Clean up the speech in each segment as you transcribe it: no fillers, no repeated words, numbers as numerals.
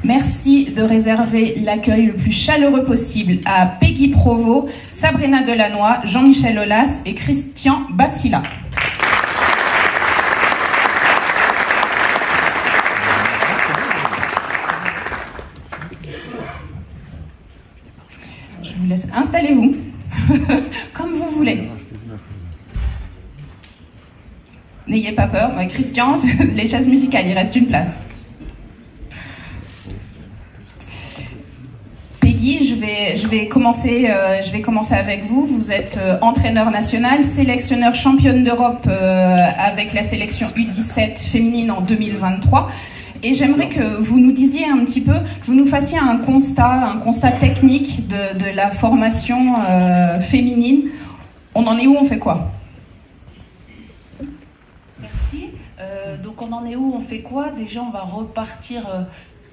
Merci de réserver l'accueil le plus chaleureux possible à Peggy Provost, Sabrina Delannoy, Jean-Michel Aulas et Christian Bassila. Je vous laisse. Installez-vous, comme vous voulez. N'ayez pas peur. Christian, les chaises musicales, il reste une place. Peggy, je vais commencer avec vous. Vous êtes entraîneur national, sélectionneur championne d'Europe avec la sélection U17 féminine en 2023. Et j'aimerais que vous nous disiez un petit peu, que vous nous fassiez un constat technique de la formation féminine. On en est où, on fait quoi? Merci. Donc on en est où, on fait quoi? Déjà, on va repartir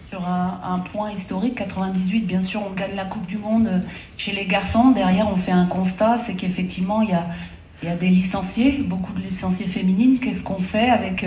sur un point historique. 98, bien sûr, on gagne la Coupe du Monde chez les garçons. Derrière, on fait un constat, c'est qu'effectivement, il y a des licenciés, beaucoup de licenciés féminines. Qu'est-ce qu'on fait avec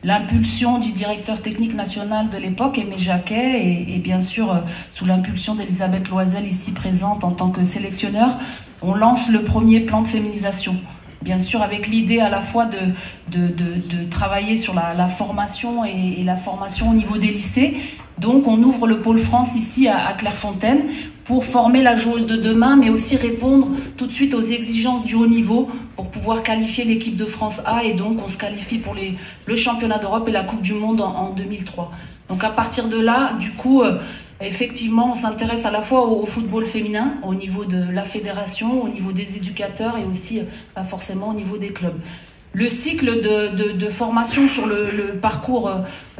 l'impulsion du directeur technique national de l'époque, Aimé Jacquet, et bien sûr, sous l'impulsion d'Elisabeth Loisel, ici présente en tant que sélectionneur, on lance le premier plan de féminisation. Bien sûr, avec l'idée à la fois de travailler sur la formation et la formation au niveau des lycées. Donc, on ouvre le pôle France ici à Clairefontaine pour former la joueuse de demain, mais aussi répondre tout de suite aux exigences du haut niveau pour pouvoir qualifier l'équipe de France A. Et donc, on se qualifie pour le championnat d'Europe et la Coupe du Monde en 2003. Donc, à partir de là, du coup, effectivement, on s'intéresse à la fois au football féminin, au niveau de la fédération, au niveau des éducateurs et aussi, pas forcément, au niveau des clubs. Le cycle de formation sur le parcours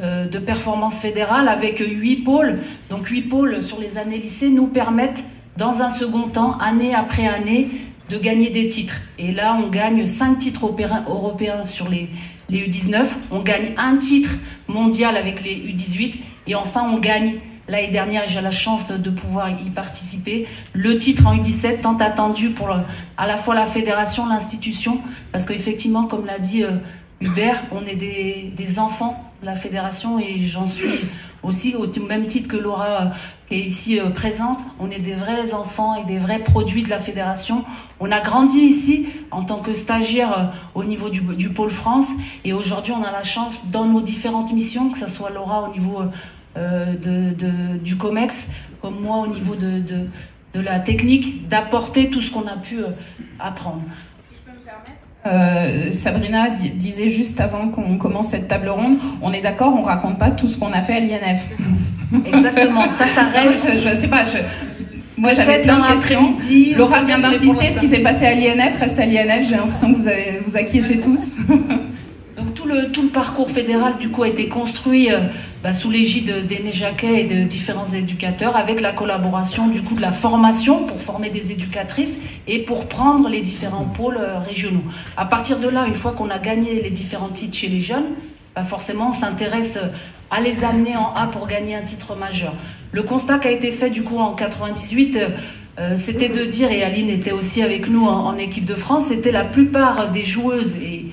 de performance fédérale avec 8 pôles, donc 8 pôles sur les années lycées, nous permettent, dans un second temps, année après année, de gagner des titres. Et là, on gagne 5 titres européens sur les U19, on gagne un titre mondial avec les U18, et enfin, on gagne, l'année dernière, j'ai la chance de pouvoir y participer, le titre en U17 tant attendu pour à la fois la fédération, l'institution, parce qu'effectivement, comme l'a dit Hubert, on est des enfants de la fédération et j'en suis aussi, au même titre que Laura qui est ici présente, on est des vrais enfants et des vrais produits de la fédération. On a grandi ici en tant que stagiaire au niveau du pôle France et aujourd'hui, on a la chance dans nos différentes missions, que ce soit Laura au niveau du COMEX, comme moi au niveau de la technique, d'apporter tout ce qu'on a pu apprendre. Si je peux me permettre, Sabrina disait juste avant qu'on commence cette table ronde, on est d'accord, on raconte pas tout ce qu'on a fait à l'INF. Exactement, ça reste. Je sais pas, moi j'avais plein de questions. Laura vient d'insister, ce qui s'est passé à l'INF reste à l'INF, j'ai l'impression que vous acquiescez tous. Donc tout le parcours fédéral du coup a été construit sous l'égide d'Aimé Jacquet et de différents éducateurs avec la collaboration du coup de la formation pour former des éducatrices et pour prendre les différents pôles régionaux. À partir de là, une fois qu'on a gagné les différents titres chez les jeunes, forcément on s'intéresse à les amener en A pour gagner un titre majeur. Le constat qui a été fait du coup en 98, c'était de dire, et Aline était aussi avec nous en équipe de France, c'était la plupart des joueuses et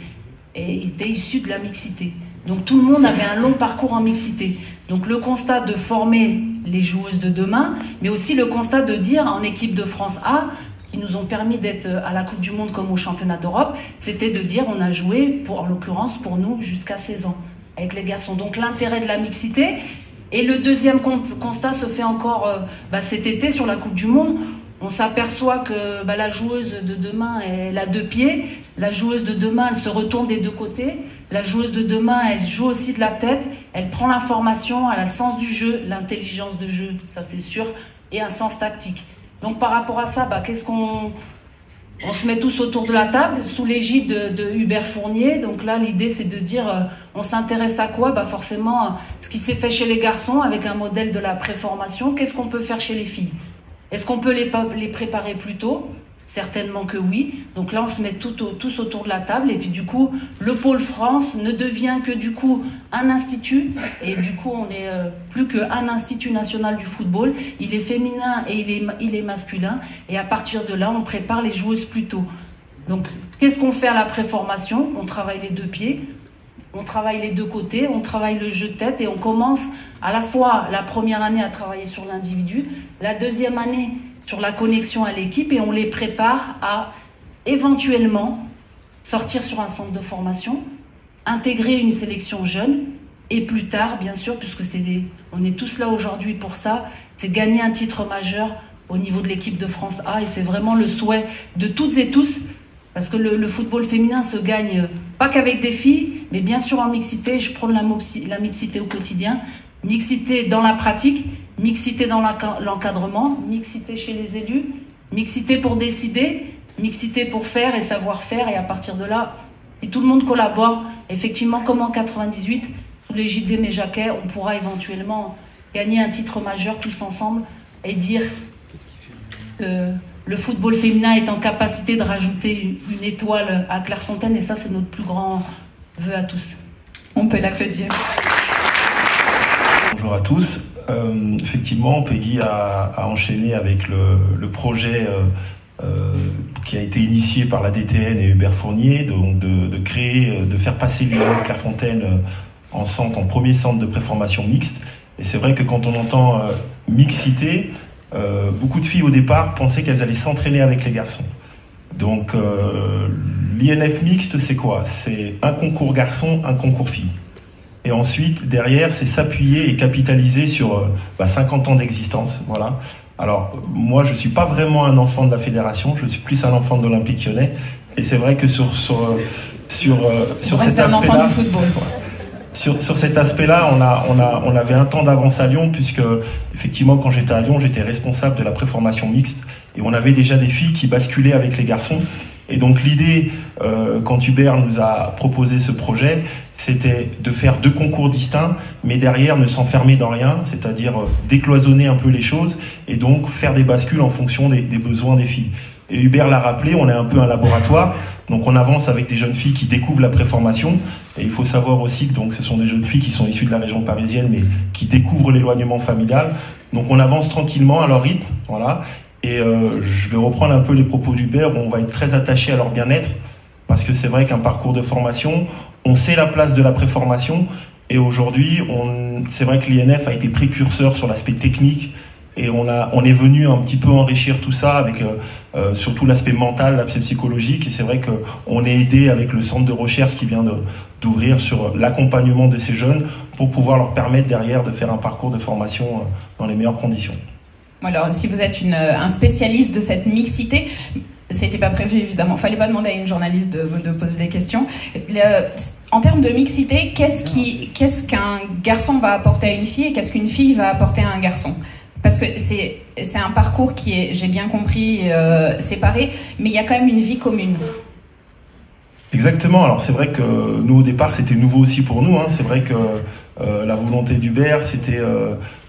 étaient issus de la mixité. Donc tout le monde avait un long parcours en mixité. Donc le constat de former les joueuses de demain, mais aussi le constat de dire en équipe de France A, qui nous ont permis d'être à la Coupe du Monde comme au championnat d'Europe, c'était de dire on a joué, en l'occurrence pour nous, jusqu'à 16 ans avec les garçons. Donc l'intérêt de la mixité. Et le deuxième constat se fait encore cet été sur la Coupe du Monde. On s'aperçoit que la joueuse de demain, elle a 2 pieds. La joueuse de demain, elle se retourne des 2 côtés. La joueuse de demain, elle joue aussi de la tête. Elle prend l'information, elle a le sens du jeu, l'intelligence de jeu, ça c'est sûr, et un sens tactique. Donc par rapport à ça, qu'est-ce qu'on... On se met tous autour de la table, sous l'égide de Hubert Fournier. Donc là, l'idée, c'est de dire, on s'intéresse à quoi? Forcément, ce qui s'est fait chez les garçons, avec un modèle de la préformation. Qu'est-ce qu'on peut faire chez les filles? Est-ce qu'on peut les préparer plus tôt? Certainement que oui. Donc là, on se met tous autour de la table. Et puis du coup, le pôle France ne devient que du coup un institut. Et du coup, on n'est plus qu'un institut national du football. Il est féminin et il est masculin. Et à partir de là, on prépare les joueuses plus tôt. Donc, qu'est-ce qu'on fait à la préformation? On travaille les 2 pieds. on travaille les deux côtés, on travaille le jeu de tête et on commence à la fois la première année à travailler sur l'individu, la deuxième année sur la connexion à l'équipe et on les prépare à éventuellement sortir sur un centre de formation, intégrer une sélection jeune et plus tard, bien sûr, puisque on est tous là aujourd'hui pour ça, c'est gagner un titre majeur au niveau de l'équipe de France A et c'est vraiment le souhait de toutes et tous parce que le football féminin se gagne pas qu'avec des filles, mais bien sûr en mixité. Je prône la mixité au quotidien, mixité dans la pratique, mixité dans l'encadrement, mixité chez les élus, mixité pour décider, mixité pour faire et savoir faire. Et à partir de là, si tout le monde collabore, effectivement, comme en 98, sous l'égide d'Aimé Jacquet, on pourra éventuellement gagner un titre majeur tous ensemble et dire que le football féminin est en capacité de rajouter une étoile à Clairefontaine. Et ça, c'est notre plus grand vœu à tous. On peut l'applaudir. Bonjour à tous. Effectivement, Peggy a enchaîné avec le projet qui a été initié par la DTN et Hubert Fournier, de créer, de faire passer l'INF Clairefontaine en premier centre de préformation mixte. Et c'est vrai que quand on entend mixité, beaucoup de filles au départ pensaient qu'elles allaient s'entraîner avec les garçons. Donc l'INF mixte, c'est quoi? C'est un concours garçon, un concours fille. Et ensuite, derrière, c'est s'appuyer et capitaliser sur 50 ans d'existence. Voilà. Alors, moi, je ne suis pas vraiment un enfant de la fédération, je suis plus un enfant de l'Olympique Lyonnais. Et c'est vrai que sur cet aspect-là, sur cet aspect-là, on avait un temps d'avance à Lyon, puisque, effectivement, quand j'étais à Lyon, j'étais responsable de la préformation mixte. Et on avait déjà des filles qui basculaient avec les garçons. Et donc l'idée, quand Hubert nous a proposé ce projet, c'était de faire deux concours distincts, mais derrière ne s'enfermer dans rien, c'est-à-dire décloisonner un peu les choses et donc faire des bascules en fonction des besoins des filles. Et Hubert l'a rappelé, on est un peu un laboratoire, donc on avance avec des jeunes filles qui découvrent la préformation. Et il faut savoir aussi que donc, ce sont des jeunes filles qui sont issues de la région parisienne, mais qui découvrent l'éloignement familial. Donc on avance tranquillement à leur rythme, voilà. Et je vais reprendre un peu les propos d'Hubert, où on va être très attaché à leur bien-être, parce que c'est vrai qu'un parcours de formation, on sait la place de la préformation, et aujourd'hui, c'est vrai que l'INF a été précurseur sur l'aspect technique, et on est venu un petit peu enrichir tout ça avec surtout l'aspect mental, l'aspect psychologique, et c'est vrai qu'on est aidé avec le centre de recherche qui vient d'ouvrir sur l'accompagnement de ces jeunes pour pouvoir leur permettre derrière de faire un parcours de formation dans les meilleures conditions. Alors, si vous êtes un spécialiste de cette mixité, c'était pas prévu évidemment, fallait pas demander à une journaliste de poser des questions. En termes de mixité, qu'est-ce qu'un garçon va apporter à une fille et qu'est-ce qu'une fille va apporter à un garçon? Parce que c'est un parcours qui est, j'ai bien compris, séparé, mais il y a quand même une vie commune. Exactement, alors c'est vrai que nous au départ c'était nouveau aussi pour nous, hein. C'est vrai que la volonté d'Hubert c'était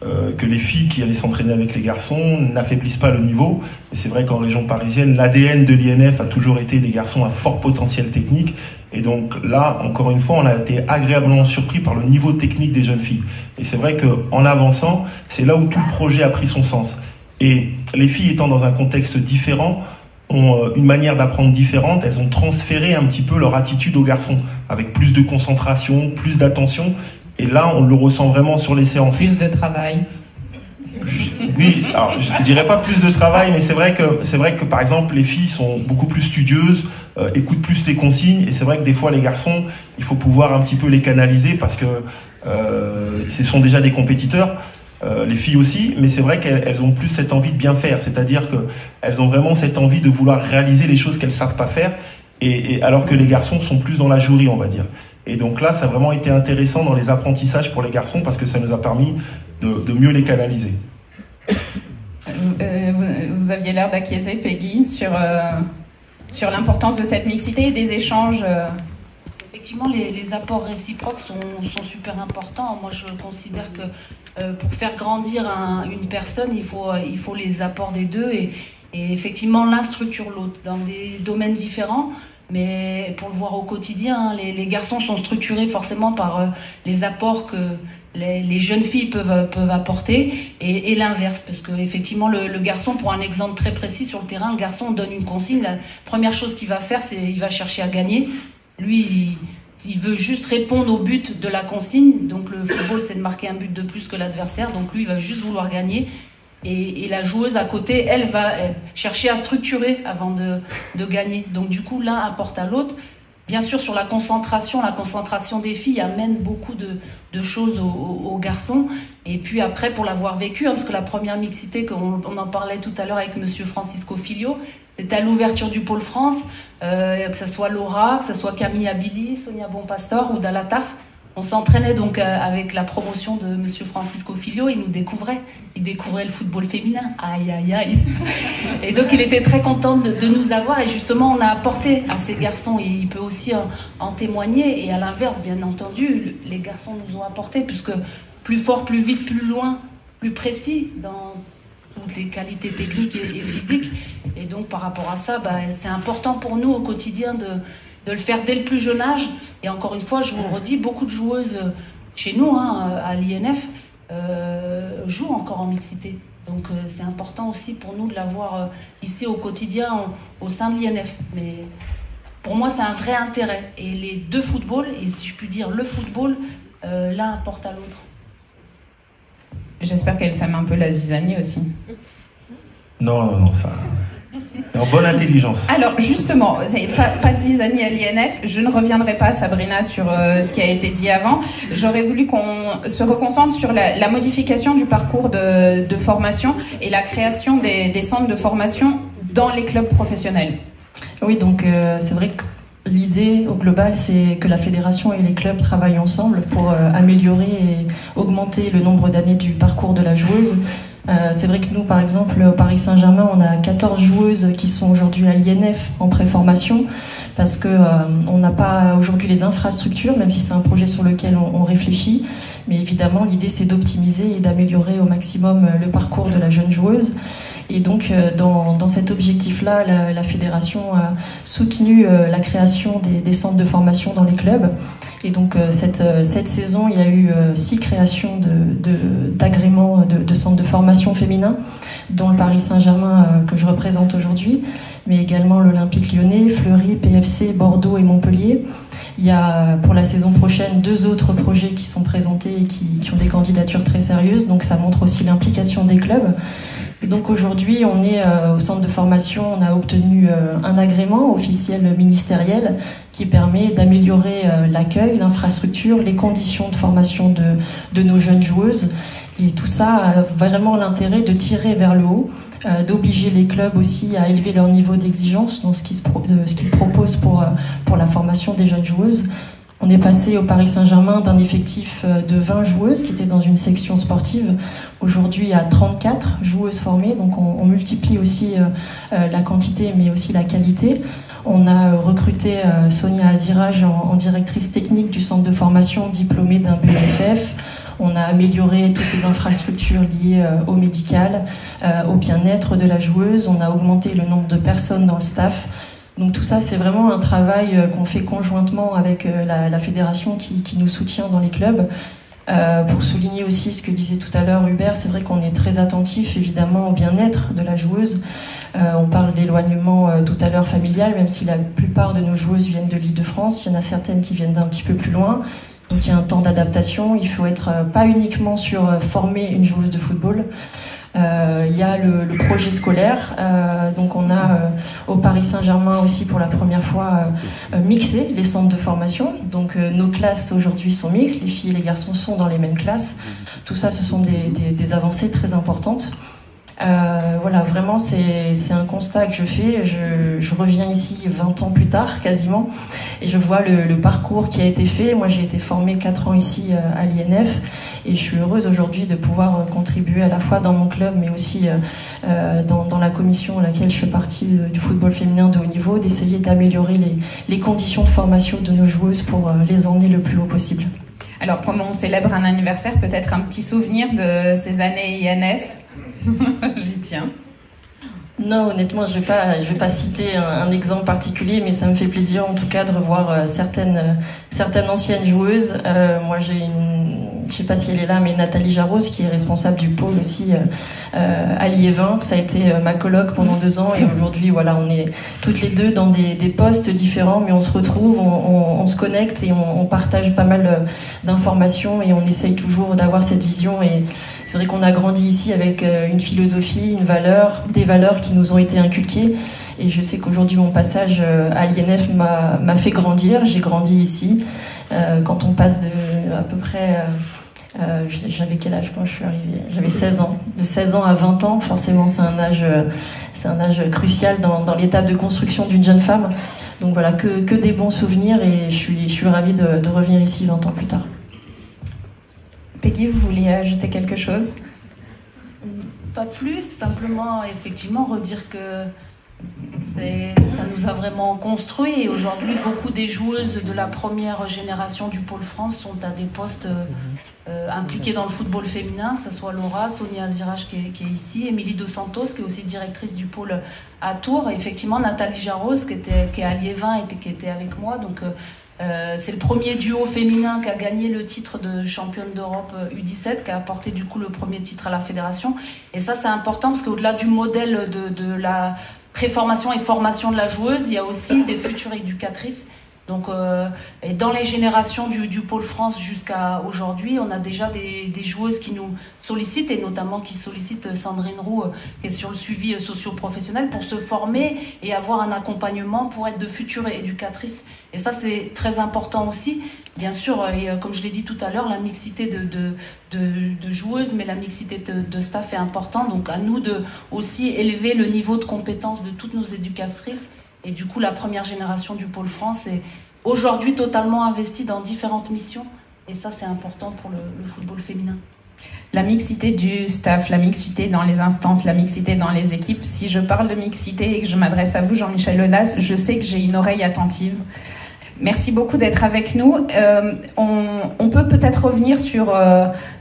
que les filles qui allaient s'entraîner avec les garçons n'affaiblissent pas le niveau, et c'est vrai qu'en région parisienne l'ADN de l'INF a toujours été des garçons à fort potentiel technique, et donc là encore une fois on a été agréablement surpris par le niveau technique des jeunes filles, et c'est vrai qu'en avançant c'est là où tout le projet a pris son sens, et les filles étant dans un contexte différent ont une manière d'apprendre différente, elles ont transféré un petit peu leur attitude aux garçons, avec plus de concentration, plus d'attention, et là on le ressent vraiment sur les séances. Plus de travail. Oui, alors je dirais pas plus de travail, mais c'est vrai que par exemple les filles sont beaucoup plus studieuses, écoutent plus les consignes, et c'est vrai que des fois les garçons, il faut pouvoir un petit peu les canaliser parce que ce sont déjà des compétiteurs. Les filles aussi, mais c'est vrai qu'elles ont plus cette envie de bien faire, c'est-à-dire qu'elles ont vraiment cette envie de vouloir réaliser les choses qu'elles savent pas faire, et alors que les garçons sont plus dans la jouerie, on va dire. Et donc là, ça a vraiment été intéressant dans les apprentissages pour les garçons, parce que ça nous a permis de mieux les canaliser. Vous aviez l'air d'acquiescer, Peggy, sur l'importance de cette mixité et des échanges. Effectivement, les apports réciproques sont super importants. Moi, je considère que pour faire grandir une personne, il faut les apports des deux. Et effectivement, l'un structure l'autre dans des domaines différents. Mais pour le voir au quotidien, les garçons sont structurés forcément par les apports que les jeunes filles peuvent apporter, et l'inverse, parce que effectivement le garçon, pour un exemple très précis sur le terrain, le garçon donne une consigne, la première chose qu'il va faire, c'est il va chercher à gagner. Lui, il veut juste répondre au but de la consigne. Donc le football, c'est de marquer un but de plus que l'adversaire. Donc lui, il va juste vouloir gagner. Et la joueuse à côté, elle va chercher à structurer avant de gagner. Donc du coup, l'un apporte à l'autre. Bien sûr, sur la concentration des filles amène beaucoup de choses aux garçons. Et puis après, pour l'avoir vécu, parce que la première mixité, on en parlait tout à l'heure avec monsieur Francisco Filio, c'était à l'ouverture du Pôle France, que ce soit Laura, que ce soit Camille Abili, Sonia Bonpastor ou Dalataf. On s'entraînait donc avec la promotion de monsieur Francisco Filio, il nous découvrait. Il découvrait le football féminin. Aïe, aïe, aïe. Et donc il était très content de nous avoir. Et justement, on a apporté à ces garçons, et il peut aussi en témoigner. Et à l'inverse, bien entendu, les garçons nous ont apporté, puisque plus fort, plus vite, plus loin, plus précis dans toutes les qualités techniques et physiques. Et donc par rapport à ça, c'est important pour nous au quotidien de le faire dès le plus jeune âge. Et encore une fois, je vous le redis, beaucoup de joueuses chez nous, à l'INF, jouent encore en mixité. Donc c'est important aussi pour nous de l'avoir ici au quotidien, au sein de l'INF. Mais pour moi, c'est un vrai intérêt. Et les deux footballs, et si je puis dire le football, l'un apporte à l'autre. J'espère qu'elle s'aime un peu la zizanie aussi. Non, ça... En bonne intelligence. Alors justement, pas de zizanie à l'INF. Je ne reviendrai pas, Sabrina, sur ce qui a été dit avant. J'aurais voulu qu'on se reconcentre sur la modification du parcours de formation et la création des centres de formation dans les clubs professionnels. Oui, donc c'est vrai que l'idée au global, c'est que la fédération et les clubs travaillent ensemble pour améliorer et augmenter le nombre d'années du parcours de la joueuse. C'est vrai que nous, par exemple, au Paris Saint-Germain, on a 14 joueuses qui sont aujourd'hui à l'INF en préformation parce que on n'a pas aujourd'hui les infrastructures, même si c'est un projet sur lequel on réfléchit. Mais évidemment, l'idée, c'est d'optimiser et d'améliorer au maximum le parcours de la jeune joueuse. Et donc, dans cet objectif-là, la fédération a soutenu la création des centres de formation dans les clubs. Et donc, cette saison, il y a eu 6 créations d'agréments de centres de formation féminins, dont le Paris Saint-Germain que je représente aujourd'hui, mais également l'Olympique Lyonnais, Fleury, PFC, Bordeaux et Montpellier. Il y a pour la saison prochaine 2 autres projets qui sont présentés et qui ont des candidatures très sérieuses. Donc, ça montre aussi l'implication des clubs. Et donc aujourd'hui, on est au centre de formation, on a obtenu un agrément officiel ministériel qui permet d'améliorer l'accueil, l'infrastructure, les conditions de formation de nos jeunes joueuses. Et tout ça a vraiment l'intérêt de tirer vers le haut, d'obliger les clubs aussi à élever leur niveau d'exigence dans ce qu'ils proposent pour la formation des jeunes joueuses. On est passé au Paris Saint-Germain d'un effectif de 20 joueuses qui étaient dans une section sportive, aujourd'hui à 34 joueuses formées, donc on multiplie aussi la quantité mais aussi la qualité. On a recruté Sonia Aziraj en directrice technique du centre de formation diplômée d'un BEFF. On a amélioré toutes les infrastructures liées au médical, au bien-être de la joueuse. On a augmenté le nombre de personnes dans le staff. Donc tout ça, c'est vraiment un travail qu'on fait conjointement avec la fédération qui nous soutient dans les clubs. Pour souligner aussi ce que disait tout à l'heure Hubert, c'est vrai qu'on est très attentif évidemment au bien-être de la joueuse. On parle d'éloignement tout à l'heure familial, même si la plupart de nos joueuses viennent de l'Île-de-France. Il y en a certaines qui viennent d'un petit peu plus loin. Donc il y a un temps d'adaptation. Il faut être pas uniquement sur former une joueuse de football. Il y a le projet scolaire. Donc on a au Paris Saint-Germain aussi pour la première fois mixé les centres de formation. Donc nos classes aujourd'hui sont mixtes, les filles et les garçons sont dans les mêmes classes. Tout ça, ce sont des avancées très importantes. Voilà, vraiment c'est un constat que je fais. Je reviens ici 20 ans plus tard quasiment et je vois le parcours qui a été fait. Moi j'ai été formée 4 ans ici à l'INF et je suis heureuse aujourd'hui de pouvoir contribuer à la fois dans mon club mais aussi dans la commission à laquelle je fais partie du football féminin de haut niveau, d'essayer d'améliorer les conditions de formation de nos joueuses pour les emmener le plus haut possible. Alors comme on célèbre un anniversaire, peut-être un petit souvenir de ces années INF. J'y tiens. Non, honnêtement, je vais pas citer un exemple particulier, mais ça me fait plaisir en tout cas de revoir certaines anciennes joueuses. Moi, j'ai je sais pas si elle est là, mais Nathalie Jarros, qui est responsable du pôle aussi à Liévin. Ça a été ma coloc pendant 2 ans, et aujourd'hui, voilà, on est toutes les deux dans des postes différents, mais on se retrouve, on se connecte et on partage pas mal d'informations, et on essaye toujours d'avoir cette vision. Et c'est vrai qu'on a grandi ici avec une philosophie, des valeurs qui nous ont été inculquées. Et je sais qu'aujourd'hui, mon passage à l'INF m'a fait grandir. J'ai grandi ici. Quand on passe de à peu près... j'avais quel âge quand je suis arrivée? J'avais 16 ans. De 16 ans à 20 ans, forcément, c'est un âge crucial dans l'étape de construction d'une jeune femme. Donc voilà, que des bons souvenirs, et je suis ravie de revenir ici 20 ans plus tard. Peggy, vous vouliez ajouter quelque chose? Pas plus, simplement, effectivement, redire que ça nous a vraiment construit. Et aujourd'hui, beaucoup des joueuses de la première génération du Pôle France sont à des postes impliqués dans le football féminin, que ce soit Laura, Sonia Azirach qui est ici, Émilie Dos Santos qui est aussi directrice du pôle à Tours, et effectivement Nathalie Jarros qui est à Liévin et qui était avec moi. Donc c'est le premier duo féminin qui a gagné le titre de championne d'Europe U17, qui a apporté du coup le premier titre à la fédération. Et ça, c'est important parce qu'au-delà du modèle de la préformation et formation de la joueuse, il y a aussi des futures éducatrices. Donc, et dans les générations du Pôle France jusqu'à aujourd'hui, on a déjà des joueuses qui nous sollicitent, et notamment qui sollicitent Sandrine Roux, qui est sur le suivi socio-professionnel, pour se former et avoir un accompagnement pour être de futures éducatrices. Et ça, c'est très important aussi. Bien sûr, et comme je l'ai dit tout à l'heure, la mixité de joueuses, mais la mixité de staff est importante. Donc à nous de aussi élever le niveau de compétence de toutes nos éducatrices. Et du coup, la première génération du Pôle France est aujourd'hui totalement investie dans différentes missions. Et ça, c'est important pour le football féminin. La mixité du staff, la mixité dans les instances, la mixité dans les équipes. Si je parle de mixité et que je m'adresse à vous, Jean-Michel Aunas, je sais que j'ai une oreille attentive. Merci beaucoup d'être avec nous. On peut peut-être revenir sur,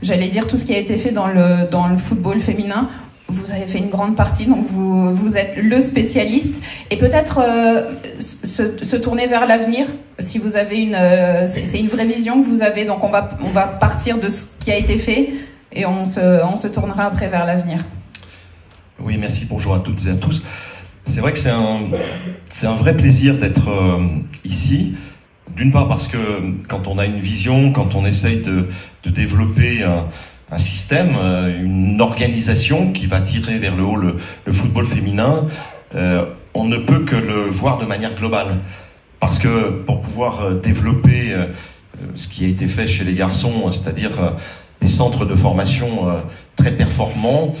j'allais dire, tout ce qui a été fait dans le football féminin. Vous avez fait une grande partie, donc vous êtes le spécialiste. Et peut-être se tourner vers l'avenir, si vous avez c'est une vraie vision que vous avez. Donc on va partir de ce qui a été fait et on se tournera après vers l'avenir. Oui, merci. Bonjour à toutes et à tous. C'est vrai que c'est un vrai plaisir d'être ici. D'une part parce que quand on a une vision, quand on essaye de développer un système, une organisation qui va tirer vers le haut le football féminin, on ne peut que le voir de manière globale. Parce que pour pouvoir développer ce qui a été fait chez les garçons, c'est-à-dire des centres de formation très performants,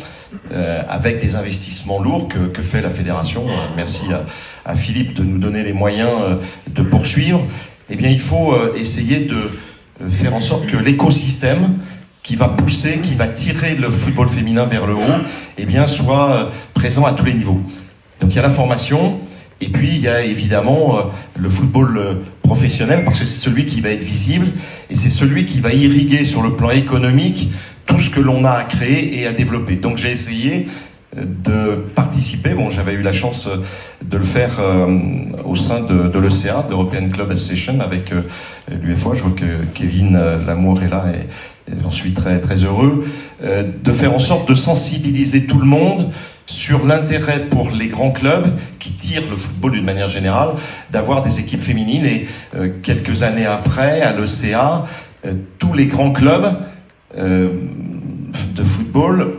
avec des investissements lourds que fait la fédération, merci à Philippe de nous donner les moyens de poursuivre, eh bien il faut essayer de faire en sorte que l'écosystème qui va pousser, qui va tirer le football féminin vers le haut, eh bien, soit présent à tous les niveaux. Donc il y a la formation, et puis il y a évidemment le football professionnel, parce que c'est celui qui va être visible, et c'est celui qui va irriguer sur le plan économique tout ce que l'on a à créer et à développer. Donc j'ai essayé de participer, bon j'avais eu la chance de le faire au sein de l'ECA, de l'European Club Association, avec l'UFOA, je vois que Kevin Lamour est là, et j'en suis très, très heureux, de faire en sorte de sensibiliser tout le monde sur l'intérêt pour les grands clubs qui tirent le football d'une manière générale, d'avoir des équipes féminines. Et quelques années après, à l'ECA, tous les grands clubs de football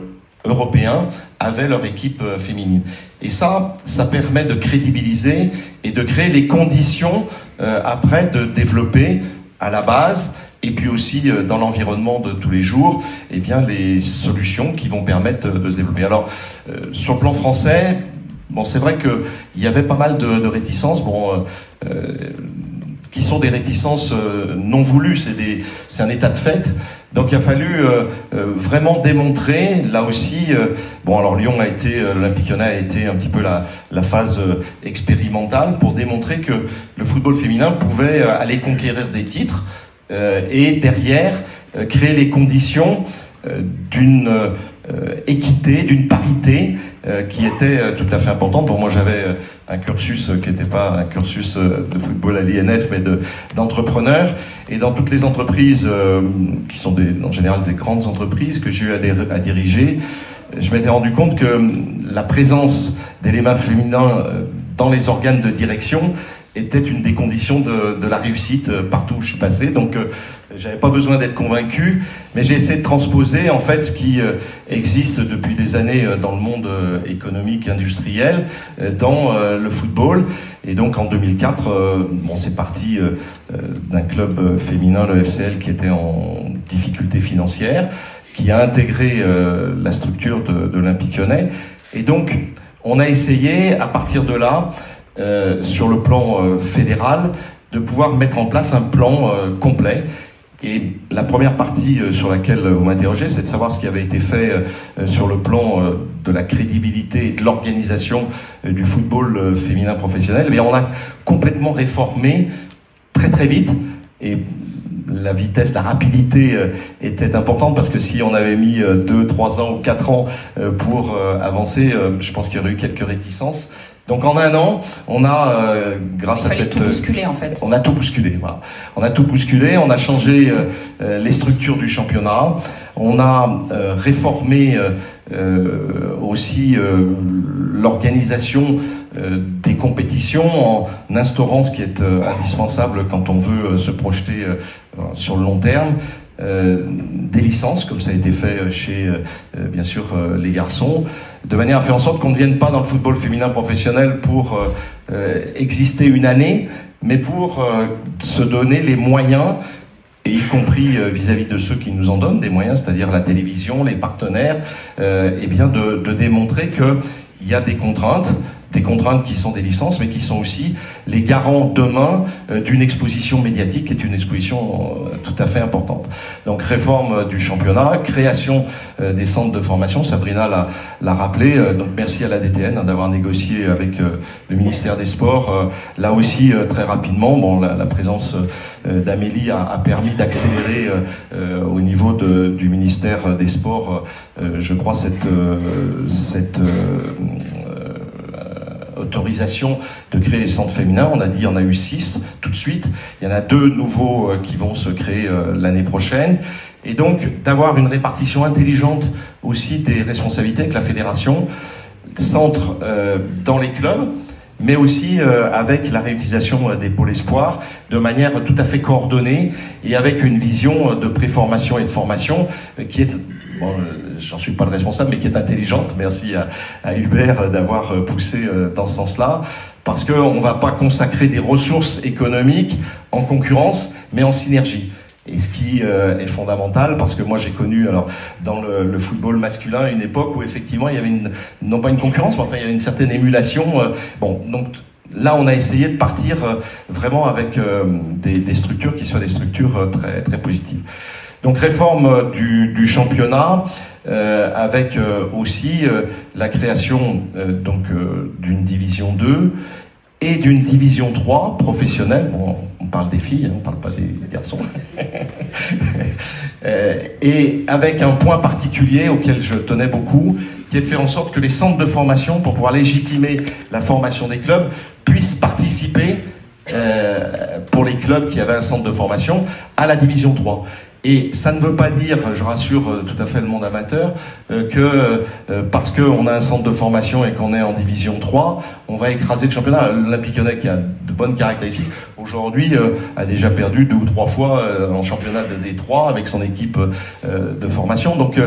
européens avaient leur équipe féminine. Et ça permet de crédibiliser et de créer les conditions après de développer à la base, et puis aussi dans l'environnement de tous les jours, eh bien les solutions qui vont permettre de se développer. Alors sur le plan français, bon c'est vrai que il y avait pas mal de réticences, bon qui sont des réticences non voulues, c'est un état de fait. Donc il a fallu vraiment démontrer, là aussi, bon alors Lyon a été, l'Olympique Lyonnais a été un petit peu la phase expérimentale pour démontrer que le football féminin pouvait aller conquérir des titres, et derrière créer les conditions d'une équité, d'une parité qui était tout à fait importante. Bon, moi j'avais un cursus qui n'était pas un cursus de football à l'INF, mais d'entrepreneur. Et dans toutes les entreprises qui sont en général des grandes entreprises que j'ai eu à diriger, je m'étais rendu compte que la présence d'éléments féminins dans les organes de direction était une des conditions de la réussite partout où je suis passé. Donc j'avais pas besoin d'être convaincu, mais j'ai essayé de transposer en fait ce qui existe depuis des années dans le monde économique, industriel, dans le football. Et donc en 2004, c'est parti d'un club féminin, le FCL, qui était en difficulté financière, qui a intégré la structure de l'Olympique Lyonnais. Et donc on a essayé à partir de là, sur le plan fédéral, de pouvoir mettre en place un plan complet. Et la première partie sur laquelle vous m'interrogez, c'est de savoir ce qui avait été fait sur le plan de la crédibilité et de l'organisation du football féminin professionnel. Mais on a complètement réformé très très vite, et la vitesse, la rapidité était importante, parce que si on avait mis 2, 3 ans ou 4 ans pour avancer, je pense qu'il y aurait eu quelques réticences. Donc en un an, on a, grâce à cette... tout bousculer en fait. On a tout bousculé, voilà. On a tout bousculé, on a changé les structures du championnat, on a réformé aussi l'organisation des compétitions en instaurant ce qui est indispensable quand on veut se projeter sur le long terme. Des licences, comme ça a été fait chez, bien sûr, les garçons, de manière à faire en sorte qu'on ne vienne pas dans le football féminin professionnel pour exister une année, mais pour se donner les moyens, et y compris vis-à-vis de ceux qui nous en donnent des moyens, c'est-à-dire la télévision, les partenaires, et bien de démontrer qu'il y a des contraintes qui sont des licences, mais qui sont aussi les garants demain d'une exposition médiatique, qui est une exposition tout à fait importante. Donc réforme du championnat, création des centres de formation, Sabrina l'a rappelé, donc merci à la DTN d'avoir négocié avec le ministère des Sports, là aussi très rapidement. Bon, la présence d'Amélie a permis d'accélérer au niveau du ministère des Sports, je crois, cette autorisation de créer les centres féminins. On a dit, il y en a eu 6 tout de suite. Il y en a 2 nouveaux qui vont se créer l'année prochaine. Et donc, d'avoir une répartition intelligente aussi des responsabilités avec la fédération, centre dans les clubs, mais aussi avec la réutilisation des pôles espoirs de manière tout à fait coordonnée et avec une vision de préformation et de formation qui est... Bon, j'en suis pas le responsable, mais qui est intelligente. Merci à Hubert d'avoir poussé dans ce sens-là, parce qu'on ne va pas consacrer des ressources économiques en concurrence, mais en synergie. Et ce qui est fondamental, parce que moi j'ai connu dans le football masculin une époque où effectivement il y avait non pas une concurrence, mais enfin il y avait une certaine émulation. Donc là on a essayé de partir vraiment avec des structures qui soient des structures très, très positives. Donc réforme du championnat, avec aussi la création d'une division 2 et d'une division 3 professionnelle. Bon, on parle des filles, on ne parle pas des garçons. Et avec un point particulier auquel je tenais beaucoup, qui est de faire en sorte que les centres de formation, pour pouvoir légitimer la formation des clubs, puissent participer, pour les clubs qui avaient un centre de formation, à la division 3. Et ça ne veut pas dire, je rassure tout à fait le monde amateur, que parce qu'on a un centre de formation et qu'on est en division 3, on va écraser le championnat. L'Olympique Lyonnais, qui a de bonnes caractéristiques, aujourd'hui a déjà perdu 2 ou 3 fois en championnat de D3 avec son équipe de formation. Donc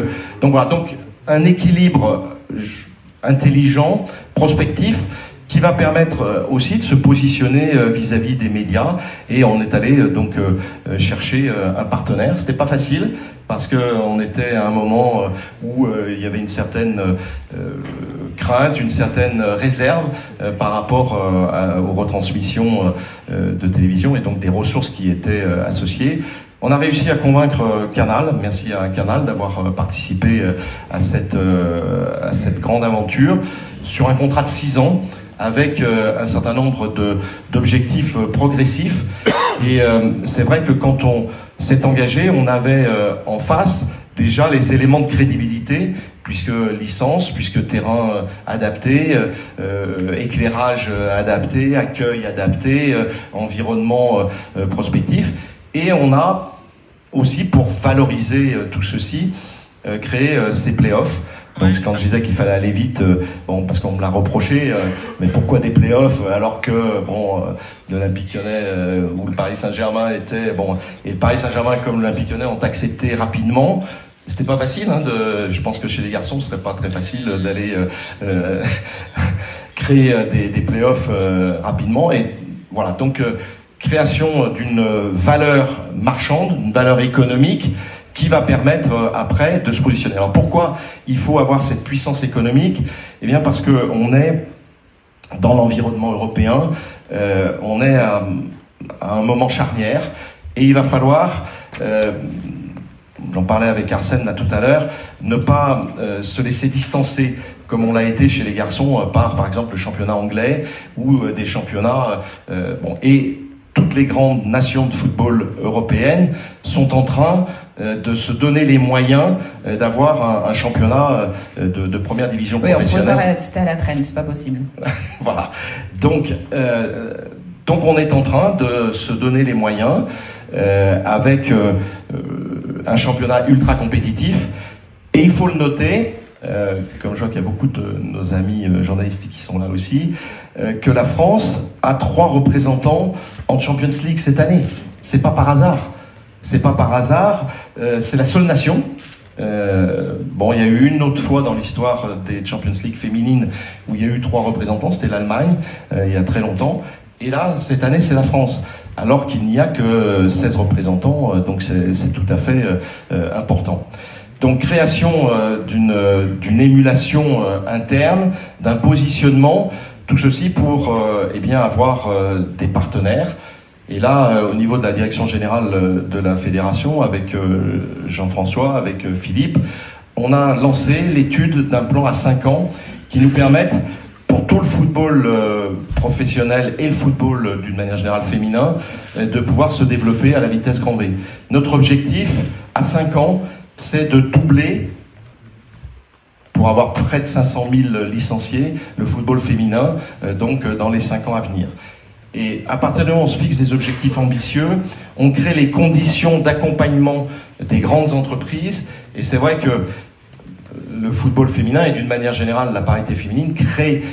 voilà, donc un équilibre intelligent, prospectif, qui va permettre aussi de se positionner vis-à-vis des médias. Et on est allé chercher un partenaire. C'était pas facile, parce qu'on était à un moment où il y avait une certaine crainte, une certaine réserve par rapport aux retransmissions de télévision, et donc des ressources qui étaient associées. On a réussi à convaincre Canal, merci à Canal d'avoir participé à cette grande aventure, sur un contrat de 6 ans, avec un certain nombre d'objectifs progressifs. Et c'est vrai que quand on s'est engagé, on avait en face déjà les éléments de crédibilité puisque licence, puisque terrain adapté, éclairage adapté, accueil adapté, environnement prospectif. Et on a aussi, pour valoriser tout ceci, créé ces playoffs. Donc quand je disais qu'il fallait aller vite, bon, parce qu'on me l'a reproché, mais pourquoi des playoffs alors que bon, l'Olympique Lyonnais ou le Paris Saint-Germain était bon, et le Paris Saint-Germain comme l'Olympique Lyonnais ont accepté rapidement. C'était pas facile, hein, je pense que chez les garçons, ce serait pas très facile d'aller créer des playoffs rapidement. Et voilà, donc création d'une valeur marchande, d'une valeur économique, qui va permettre après de se positionner. Alors pourquoi il faut avoir cette puissance économique? Eh bien parce que on est dans l'environnement européen, on est à un moment charnière, et il va falloir, j'en parlais avec Arsène là tout à l'heure, ne pas se laisser distancer comme on l'a été chez les garçons par exemple le championnat anglais ou des championnats bon, et toutes les grandes nations de football européennes sont en train de se donner les moyens d'avoir un championnat de première division professionnelle. On peut pas rester à la traîne, c'est pas possible. Voilà. Donc on est en train de se donner les moyens avec un championnat ultra compétitif. Et il faut le noter, comme je vois qu'il y a beaucoup de nos amis journalistes qui sont là aussi, que la France a 3 représentants en Champions League cette année. C'est pas par hasard. C'est pas par hasard. C'est la seule nation. Bon, il y a eu une autre fois dans l'histoire des Champions League féminines où il y a eu 3 représentants. C'était l'Allemagne il y a très longtemps. Et là, cette année, c'est la France. Alors qu'il n'y a que 16 représentants. Donc c'est tout à fait important. Donc création d'une émulation interne, d'un positionnement, tout ceci pour eh bien avoir des partenaires. Et là, au niveau de la direction générale de la fédération, avec Jean-François, avec Philippe, on a lancé l'étude d'un plan à 5 ans qui nous permette, pour tout le football professionnel et le football d'une manière générale féminin, de pouvoir se développer à la vitesse grand V. Notre objectif, à 5 ans, c'est de doubler, pour avoir près de 500 000 licenciés, le football féminin, donc dans les 5 ans à venir. Et à partir de là, on se fixe des objectifs ambitieux, on crée les conditions d'accompagnement des grandes entreprises, et c'est vrai que le football féminin, et d'une manière générale la parité féminine, crée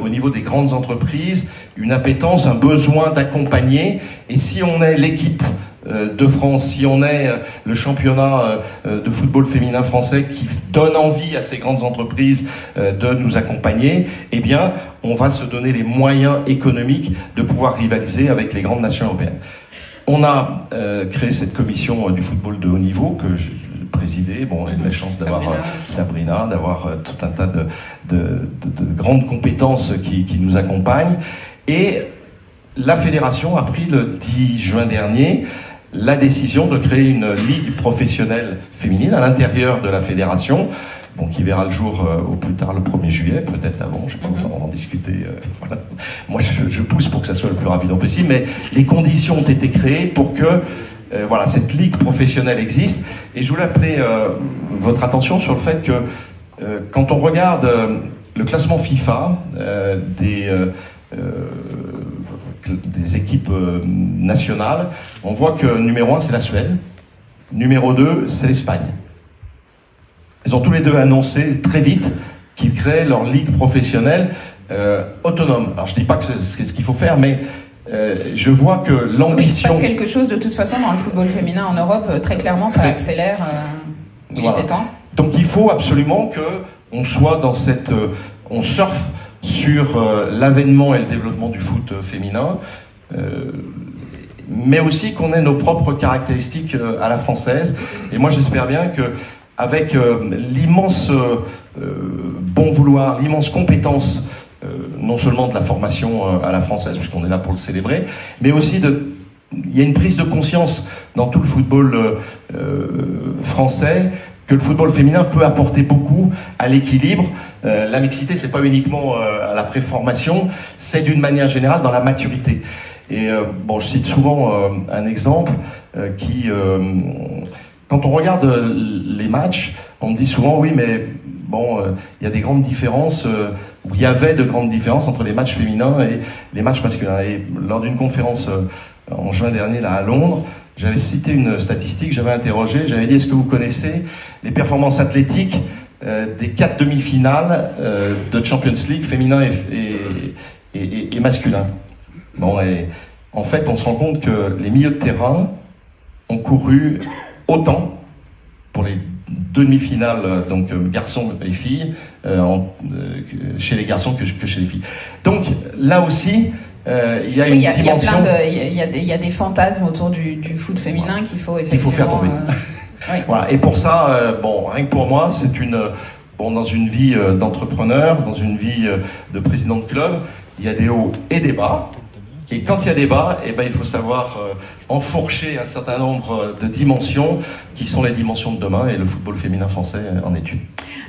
au niveau des grandes entreprises une appétence, un besoin d'accompagner, et si on est l'équipe de France, si on est le championnat de football féminin français qui donne envie à ces grandes entreprises de nous accompagner, eh bien, on va se donner les moyens économiques de pouvoir rivaliser avec les grandes nations européennes. On a créé cette commission du football de haut niveau que j'ai présidée. Bon, on a eu la chance d'avoir Sabrina, d'avoir tout un tas de grandes compétences qui nous accompagnent. Et la fédération a pris le 10 juin dernier la décision de créer une ligue professionnelle féminine à l'intérieur de la fédération, bon, qui verra le jour au plus tard le 1er juillet, peut-être avant, je ne sais pas, on va en discuter. Voilà. Moi, je pousse pour que ça soit le plus rapidement possible, mais les conditions ont été créées pour que voilà, cette ligue professionnelle existe. Et je voulais appeler votre attention sur le fait que quand on regarde le classement FIFA des équipes nationales, on voit que numéro 1 c'est la Suède, numéro 2 c'est l'Espagne. Ils ont tous les deux annoncé très vite qu'ils créent leur ligue professionnelle autonome. Alors je dis pas que c'est ce qu'il faut faire, mais je vois que l'ambition... Oui, il se passe quelque chose de toute façon dans le football féminin en Europe, très clairement ça accélère, il était temps. Donc il faut absolument qu'on soit dans cette... on surfe sur l'avènement et le développement du foot féminin, mais aussi qu'on ait nos propres caractéristiques à la française. Et moi j'espère bien que avec l'immense bon vouloir, l'immense compétence, non seulement de la formation à la française, puisqu'on est là pour le célébrer, mais aussi il y a une prise de conscience dans tout le football français que le football féminin peut apporter beaucoup à l'équilibre. La mixité, c'est pas uniquement à la préformation, c'est d'une manière générale dans la maturité. Et bon, je cite souvent un exemple qui, quand on regarde les matchs, on me dit souvent, oui, mais bon, il y a des grandes différences, ou il y avait de grandes différences entre les matchs féminins et les matchs masculins. Et lors d'une conférence en juin dernier là à Londres, j'avais cité une statistique, j'avais interrogé, j'avais dit est-ce que vous connaissez les performances athlétiques des 4 demi-finales de Champions League féminin et masculin. Bon, et en fait, on se rend compte que les milieux de terrain ont couru autant pour les 2 demi-finales, donc garçons et filles, chez les garçons que chez les filles. Donc là aussi, il y a une dimension. Il y a des fantasmes autour du foot féminin qu'il faut effectivement. Il faut faire tomber. Oui. Voilà. Et pour ça, bon, rien que pour moi, c'est dans une vie d'entrepreneur, dans une vie de président de club, il y a des hauts et des bas. Et quand il y a des bas, eh ben, il faut savoir enfourcher un certain nombre de dimensions qui sont les dimensions de demain, et le football féminin français en est une.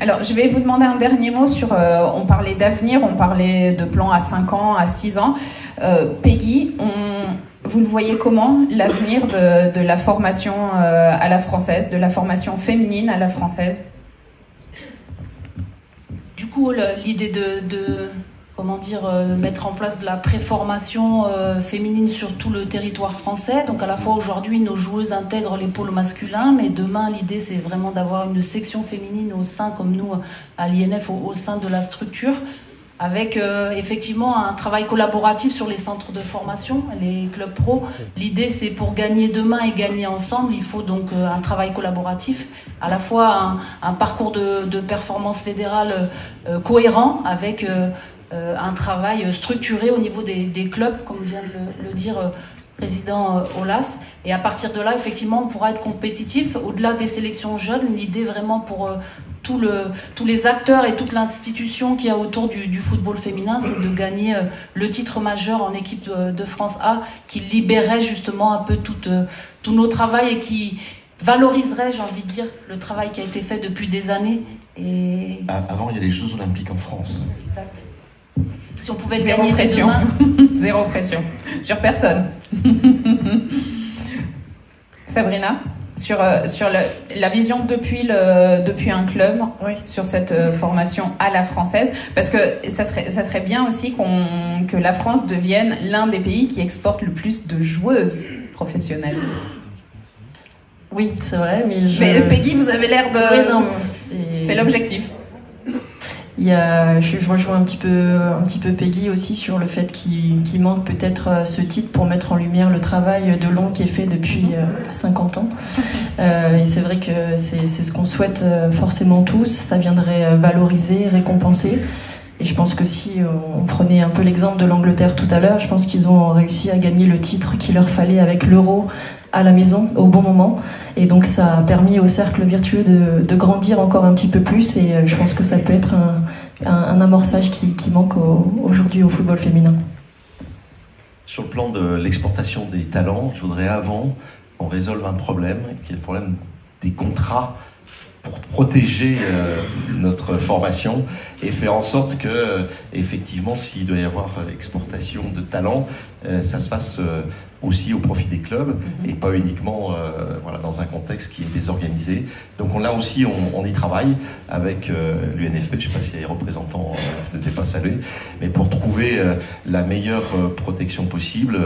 Alors, je vais vous demander un dernier mot sur... on parlait d'avenir, on parlait de plans à 5 ans, à 6 ans. Peggy, vous le voyez comment, l'avenir de la formation à la française, de la formation féminine à la française? Du coup, l'idée de comment dire, mettre en place de la préformation féminine sur tout le territoire français. Donc à la fois aujourd'hui, nos joueuses intègrent les pôles masculins, mais demain, l'idée c'est vraiment d'avoir une section féminine au sein, comme nous à l'INF, au sein de la structure, avec effectivement un travail collaboratif sur les centres de formation, les clubs pro. L'idée c'est pour gagner demain et gagner ensemble, il faut donc un travail collaboratif, à la fois un parcours de performance fédérale cohérent avec un travail structuré au niveau des clubs, comme vient de le dire président Aulas. Et à partir de là, effectivement, on pourra être compétitif. Au-delà des sélections jeunes, l'idée vraiment pour tous les acteurs et toute l'institution qu'il y a autour du football féminin, c'est de gagner le titre majeur en équipe de France A, qui libérerait justement un peu tout nos travail et qui valoriserait, j'ai envie de dire, le travail qui a été fait depuis des années. Et... Avant, il y a les Jeux Olympiques en France. Exact. Si on pouvait Zéro gagner pression. demain. Zéro pression. Sur personne. Sabrina, sur la vision depuis un club, oui, sur cette formation à la française, parce que ça serait bien aussi que la France devienne l'un des pays qui exporte le plus de joueuses professionnelles. Oui, c'est vrai, mais Peggy, vous avez l'air de... Oui, non, c'est l'objectif. Je rejoins un petit peu Peggy aussi sur le fait qu'il manque peut-être ce titre pour mettre en lumière le travail de long qui est fait depuis 50 ans. Et c'est vrai que c'est ce qu'on souhaite forcément tous. Ça viendrait valoriser, récompenser. Et je pense que si on prenait un peu l'exemple de l'Angleterre tout à l'heure, je pense qu'ils ont réussi à gagner le titre qu'il leur fallait avec l'Euro à la maison au bon moment, et donc ça a permis au cercle vertueux de grandir encore un petit peu plus, et je pense que ça peut être un amorçage qui manque aujourd'hui au football féminin. Sur le plan de l'exportation des talents, je voudrais avant qu'on résolve un problème, qui est le problème des contrats, pour protéger notre formation et faire en sorte que, effectivement, s'il doit y avoir exportation de talents, ça se fasse aussi au profit des clubs et pas uniquement dans un contexte qui est désorganisé. Donc là aussi, on y travaille avec l'UNFP, je ne sais pas s'il y a des représentants, je ne sais pas saluer, mais pour trouver la meilleure protection possible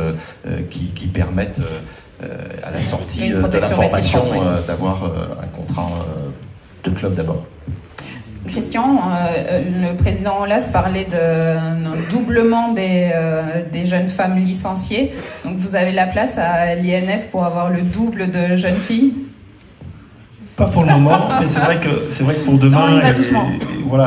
qui permette à la sortie de la formation d'avoir un contrat de club d'abord. Christian, le président Aulas parlait d'un doublement des jeunes femmes licenciées. Donc vous avez la place à l'INF pour avoir le double de jeunes filles? Pas pour le moment, mais c'est vrai que pour demain,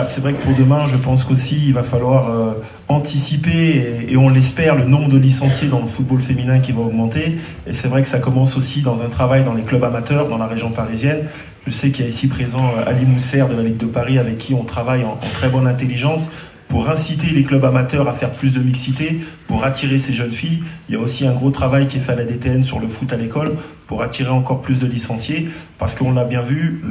c'est vrai que pour demain, je pense qu'aussi il va falloir anticiper et on l'espère le nombre de licenciés dans le football féminin qui va augmenter. Et c'est vrai que ça commence aussi dans un travail dans les clubs amateurs dans la région parisienne. Je sais qu'il y a ici présent Ali Mousser de la Ligue de Paris avec qui on travaille en très bonne intelligence pour inciter les clubs amateurs à faire plus de mixité, pour attirer ces jeunes filles. Il y a aussi un gros travail qui est fait à la DTN sur le foot à l'école pour attirer encore plus de licenciés, parce qu'on l'a bien vu,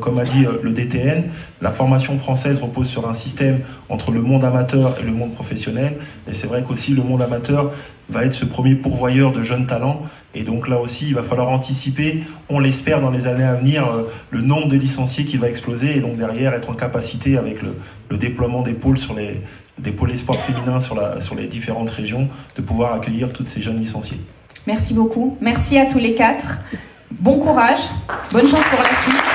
comme a dit le DTN, la formation française repose sur un système entre le monde amateur et le monde professionnel, et c'est vrai qu'aussi le monde amateur va être ce premier pourvoyeur de jeunes talents. Et donc là aussi, il va falloir anticiper, on l'espère dans les années à venir, le nombre de licenciés qui va exploser et donc derrière être en capacité avec le déploiement des pôles des pôles espoirs féminins sur les différentes régions, de pouvoir accueillir toutes ces jeunes licenciés. Merci beaucoup. Merci à tous les quatre. Bon courage. Bonne chance pour la suite.